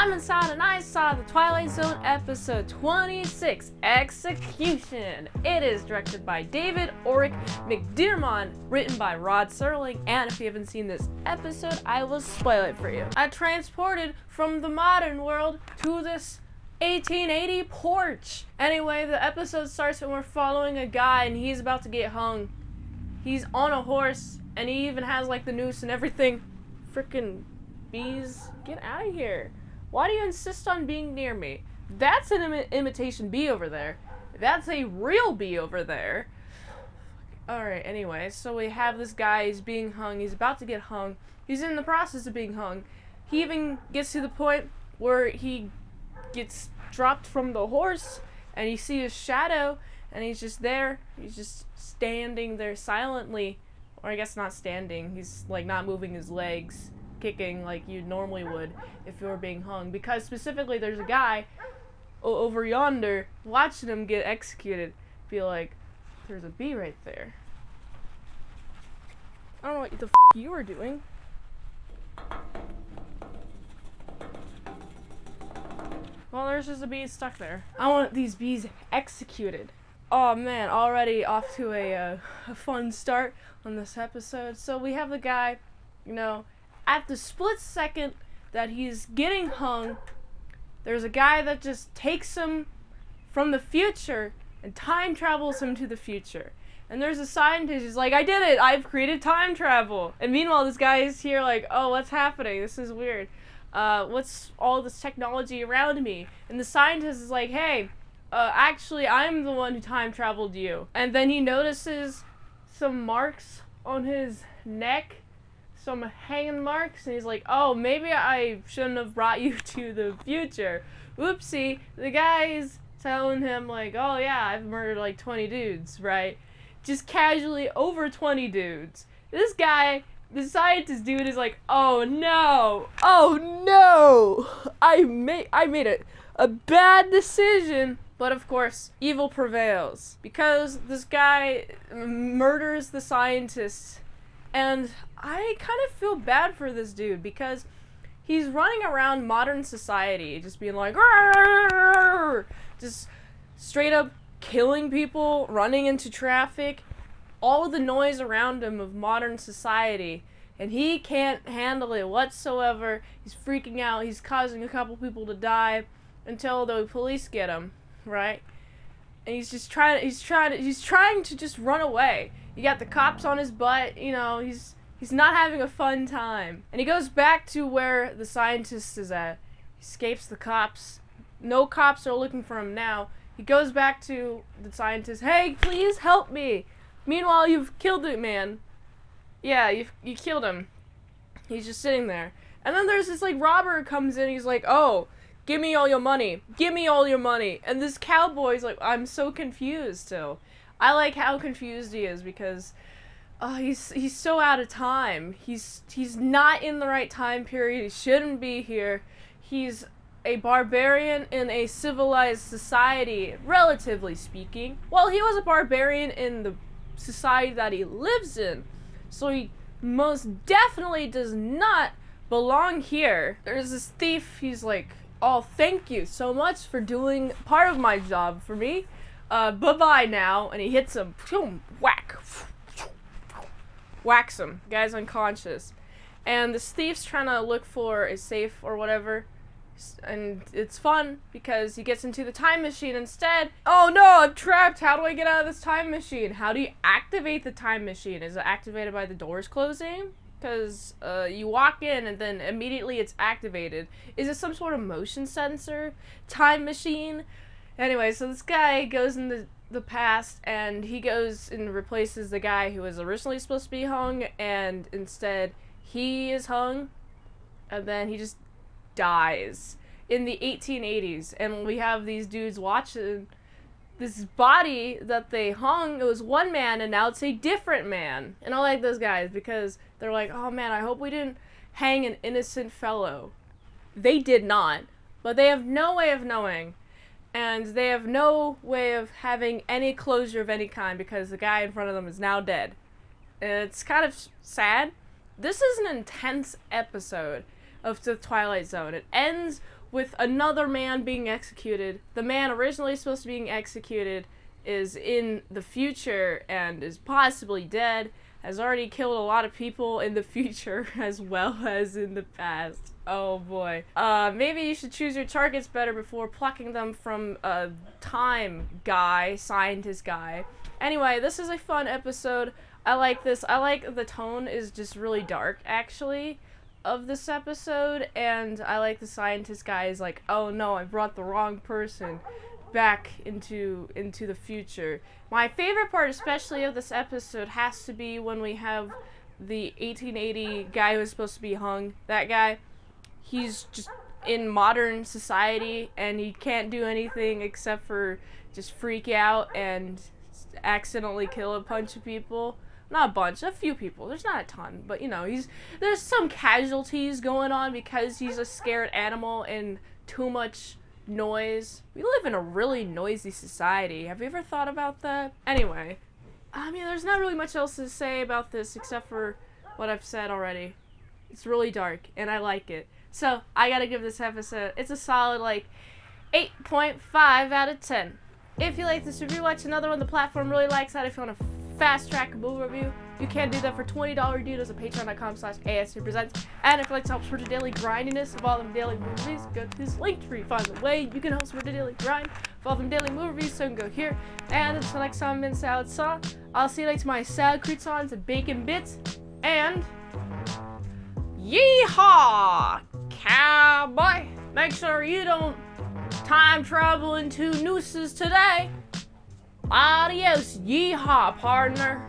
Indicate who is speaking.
Speaker 1: I'm inside and I saw the Twilight Zone episode 26, Execution. It is directed by David Oric McDiarmid, written by Rod Serling, and if you haven't seen this episode, I will spoil it for you. I transported from the modern world to this 1880 porch. Anyway, the episode starts and we're following a guy and he's about to get hung. He's on a horse and he even has like the noose and everything. Frickin' bees, get out of here. Why do you insist on being near me? That's an imitation bee over there. That's a real bee over there. Alright, anyway, so we have this guy, he's being hung, he's about to get hung. He's in the process of being hung. He even gets to the point where he gets dropped from the horse and you see his shadow and he's just there. He's just standing there silently. Or I guess not standing. He's like not moving his legs, kicking like you normally would if you were being hung. Because specifically there's a guy over yonder watching him get executed. Feel like there's a bee right there. I don't know what the f you were doing. Well, there's just a bee stuck there. I want these bees executed. Oh man, already off to a fun start on this episode. So we have the guy, you know, at the split second that he's getting hung, there's a guy that just takes him from the future and time travels him to the future. And there's a scientist who's like, I did it! I've created time travel! And meanwhile, this guy is here like, oh, what's happening? This is weird. What's all this technology around me? And the scientist is like, hey, actually, I'm the one who time traveled you. And then he notices some marks on his neck, some hanging marks, and he's like, oh, maybe I shouldn't have brought you to the future. Whoopsie. The guy's telling him, like, oh yeah, I've murdered like 20 dudes, right? Just casually over 20 dudes. This guy, the scientist dude, is like, oh no, I made a bad decision. But of course, evil prevails because this guy murders the scientist, and I kind of feel bad for this dude because he's running around modern society just being like, "Arr!" Just straight up killing people, running into traffic, all the noise around him of modern society, and he can't handle it whatsoever. He's freaking out. He's causing a couple people to die until the police get him. Right? And he's trying to just run away. You got the cops on his butt, you know, he's not having a fun time. And he goes back to where the scientist is at. He escapes the cops. No cops are looking for him now. He goes back to the scientist, hey, please help me. Meanwhile, you've killed the man. Yeah, you killed him. He's just sitting there. And then there's this like robber comes in, he's like, oh, give me all your money. Give me all your money. And this cowboy's like, I'm so confused still. I like how confused he is because he's so out of time. He's not in the right time period. He shouldn't be here. He's a barbarian in a civilized society, relatively speaking. Well, he was a barbarian in the society that he lives in. So he most definitely does not belong here. There's this thief, he's like, oh, thank you so much for doing part of my job for me. Bye-bye now. And he hits him. Whack. Whacks him. Guy's unconscious. And this thief's trying to look for a safe or whatever. And it's fun because he gets into the time machine instead. Oh no, I'm trapped. How do I get out of this time machine? How do you activate the time machine? Is it activated by the doors closing? Because you walk in and then immediately it's activated. Is it some sort of motion sensor? Time machine? Anyway, so this guy goes in the past and he goes and replaces the guy who was originally supposed to be hung, and instead he is hung and then he just dies in the 1880s. And we have these dudes watching this body that they hung. It was one man and now it's a different man. And I like those guys because they're like, oh man, I hope we didn't hang an innocent fellow. They did not, but they have no way of knowing, and they have no way of having any closure of any kind because the guy in front of them is now dead. And it's kind of sad. This is an intense episode of the Twilight Zone. It ends with another man being executed. The man originally supposed to be executed is in the future and is possibly dead, has already killed a lot of people in the future as well as in the past. Oh boy. Maybe you should choose your targets better before plucking them from a time guy, scientist guy. Anyway, this is a fun episode. I like this. I like the tone is just really dark, actually, of this episode, and I like the scientist guy is like, oh no, I brought the wrong person back into the future. My favorite part, especially of this episode, has to be when we have the 1880 guy who was supposed to be hung. That guy, he's just in modern society, and he can't do anything except for just freak out and accidentally kill a bunch of people. Not a bunch, a few people. There's not a ton, but you know, there's some casualties going on because he's a scared animal and too much noise. We live in a really noisy society. Have you ever thought about that? Anyway, I mean, there's not really much else to say about this except for what I've said already. It's really dark, and I like it. So, I gotta give this episode, it's a solid, like, 8.5 out of 10. If you like this review, watch another one the platform really likes that. If you want to fast track a movie review, you can do that for $20 deals at patreon.com/ASEPresents. And if you'd like to help support the daily grindiness of all them daily movies, go to this link tree. Find the way you can help support the daily grind of all them daily movie reviews, so you can go here. And until next time, mint salad saw. I'll see you later to my salad croutons and bacon bits. And yeehaw, cowboy! Make sure you don't time travel into nooses today. Adios, yeehaw, partner.